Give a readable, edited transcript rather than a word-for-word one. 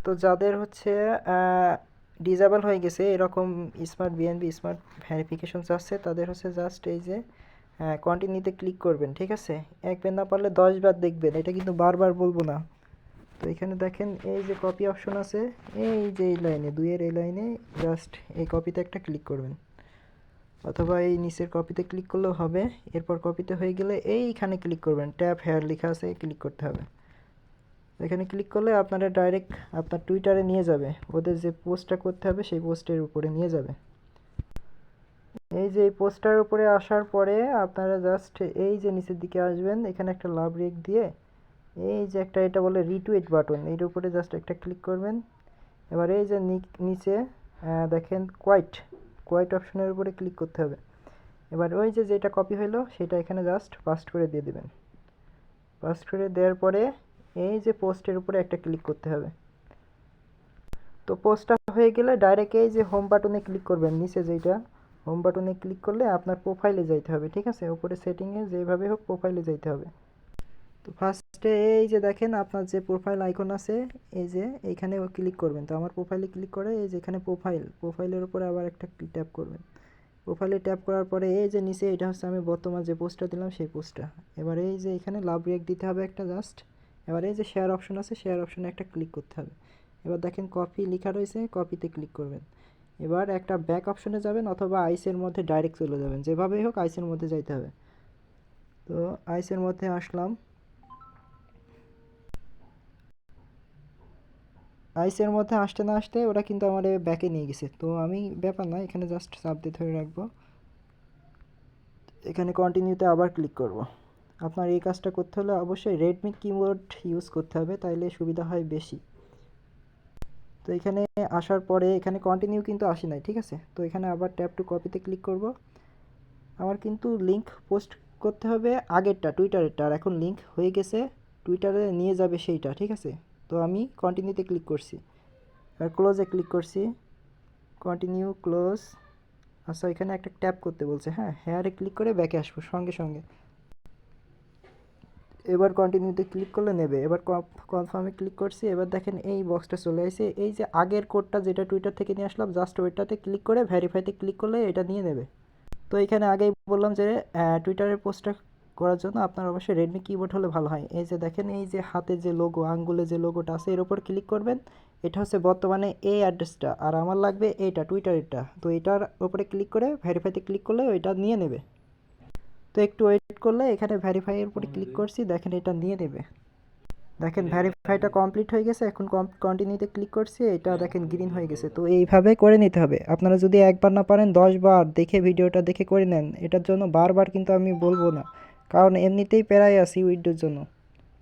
তো যাদের হচ্ছে ডিসেবল হয়ে গেছে এরকম স্মার্ট বিএনবি স্মার্ট ভেরিফিকেশন চাচ্ছে, তাদের হচ্ছে জাস্ট এই যে কন্টিনিউতে ক্লিক করবেন, ঠিক আছে। একবার না পারলে 10 বার দেখবেন, এটা কিন্তু বারবার বলবো না। তো এখানে দেখেন এই যে কপি অপশন আছে, এই যে এই লাইনে 2-এর এই লাইনে জাস্ট এই কপিতে একটা ক্লিক করবেন, অথবা এই নিচের কপিতে ক্লিক করলেও হবে। এরপর কপিতে হয়ে গেলে এইখানে ক্লিক করবেন, ট্যাপ হেয়ার লেখা আছে, ক্লিক করতে হবে। এখানে ক্লিক করলে আপনারা ডাইরেক্ট আপনার টুইটারে নিয়ে যাবে, ওদের যে পোস্টটা করতে হবে সেই পোস্টের উপরে নিয়ে যাবে। এই যে এই পোস্টার উপরে আসার পরে আপনারা জাস্ট এই যে নিচের দিকে আসবেন, এখানে একটা লাভ রেখ দিয়ে এই যে একটা এটা বলে রিটুইট বাটন, এর উপরে জাস্ট একটা ক্লিক করবেন। এবার এই যে নিচে দেখেন কোয়াইট কোয়াইট অপশনের উপরে ক্লিক করতে হবে। এবার ওই যে যেটা কপি হলো সেটা এখানে জাস্ট পাস্ট করে দিয়ে দেবেন। পাস্ট করে দেওয়ার পরে এই যে পোস্টের উপরে একটা ক্লিক করতে হবে। তো পোস্টটা হয়ে গেলে ডাইরেক্ট এই যে হোম বাটনে ক্লিক করবেন, নিচে যেটা হোম বাটনে ক্লিক করলে আপনার প্রোফাইলে যাইতে হবে, ঠিক আছে। উপরে সেটিংয়ে যেভাবে হোক প্রোফাইলে যাইতে হবে। তো ফার্স্টে এই যে দেখেন আপনার যে প্রোফাইল আইকন আছে, এই যে এইখানে ক্লিক করবেন। তো আমার প্রোফাইলে ক্লিক করে এই যে এখানে প্রোফাইলের উপরে আবার একটা ট্যাপ করবেন। প্রোফাইলে ট্যাপ করার পরে এই যে নিচে এটা হচ্ছে আমি বর্তমান যে পোস্টটা দিলাম সেই পোস্টটা। এবার এই যে এখানে লাভ রিঅ্যাক্ট দিতে হবে একটা জাস্ট। এবার এই যে শেয়ার অপশন আছে, শেয়ার অপশনে একটা ক্লিক করতে হবে। এবার দেখেন কপি লেখা রয়েছে, কপিতে ক্লিক করবেন। এবার একটা ব্যাক অপশনে যাবেন অথবা আইসের মধ্যে ডাইরেক্ট চলে যাবেন, যেভাবেই হোক আইসের মধ্যে যাইতে হবে। তো আইসের মধ্যে আসলাম। আইসের মধ্যে আসতে না আসতে ওরা কিন্তু আমার ব্যাকে নিয়ে গেছে। তো আমি ব্যাপার না, এখানে জাস্ট চাপ দিয়ে ধরে রাখবো। এখানে কন্টিনিউতে আবার ক্লিক করব। আপনার এই কাজটা করতে হলে অবশ্যই রেডমি কিবোর্ড ইউজ করতে হবে, তাইলে সুবিধা হয় বেশি। তো এখানে আসার পরে এখানে কন্টিনিউ কিন্তু আসে নাই, ঠিক আছে। তো এখানে আবার ট্যাপ টু কপিতে ক্লিক করব। আমার কিন্তু লিঙ্ক পোস্ট করতে হবে আগেরটা, টুইটারেরটা, আর এখন লিঙ্ক হয়ে গেছে টুইটারে নিয়ে যাবে সেইটা, ঠিক আছে। তো আমি কন্টিনিউতে ক্লিক করছি, আর ক্লোজে ক্লিক করছি, কন্টিনিউ ক্লোজ। আচ্ছা এখানে একটা ট্যাপ করতে বলছে, হ্যাঁ হেয়ারে ক্লিক করে ব্যাকে আসবো সঙ্গে সঙ্গে। এবার কন্টিনিউতে ক্লিক করলে নেবে। এবার কনফার্মে ক্লিক করছি। এবার দেখেন এই বক্সটা চলে আসে, এই যে আগের কোডটা যেটা টুইটার থেকে নিয়ে আসলাম জাস্ট ওইটাতে ক্লিক করে ভেরিফাইতে ক্লিক করলে এটা নিয়ে নেবে। তো এখানে আগেই বললাম যে টুইটারের পোস্টটা করার জন্য আপনার অবশ্যই রেডমি কিবোর্ড হলে ভালো হয়। এই যে দেখেন এই যে হাতে যে লোগো, আঙ্গুলে যে লোগোটা আছে এর উপর ক্লিক করবেন। এটা হচ্ছে বর্তমানে এই অ্যাড্রেসটা, আর আমার লাগবে এইটা টুইটারেরটা। তো এটার উপরে ক্লিক করে ভেরিফাইতে ক্লিক করলে ওইটা নিয়ে নেবে। তো একটু ওয়েট করলে এখানে ভেরিফাইয়ের উপরে ক্লিক করছি, দেখেন এটা নিয়ে নেবে। দেখেন ভেরিফাইটা কমপ্লিট হয়ে গেছে। এখন কন্টিনিউতে ক্লিক করছি, এটা দেখেন গ্রিন হয়ে গেছে। তো এইভাবে করে নিতে হবে। আপনারা যদি একবার না পারেন 10 বার দেখে ভিডিওটা দেখে করে নেন। এটার জন্য বারবার কিন্তু আমি বলবো না, কারণ এমনিতেই প্যারায় আছি উইন্ডোর জন্য।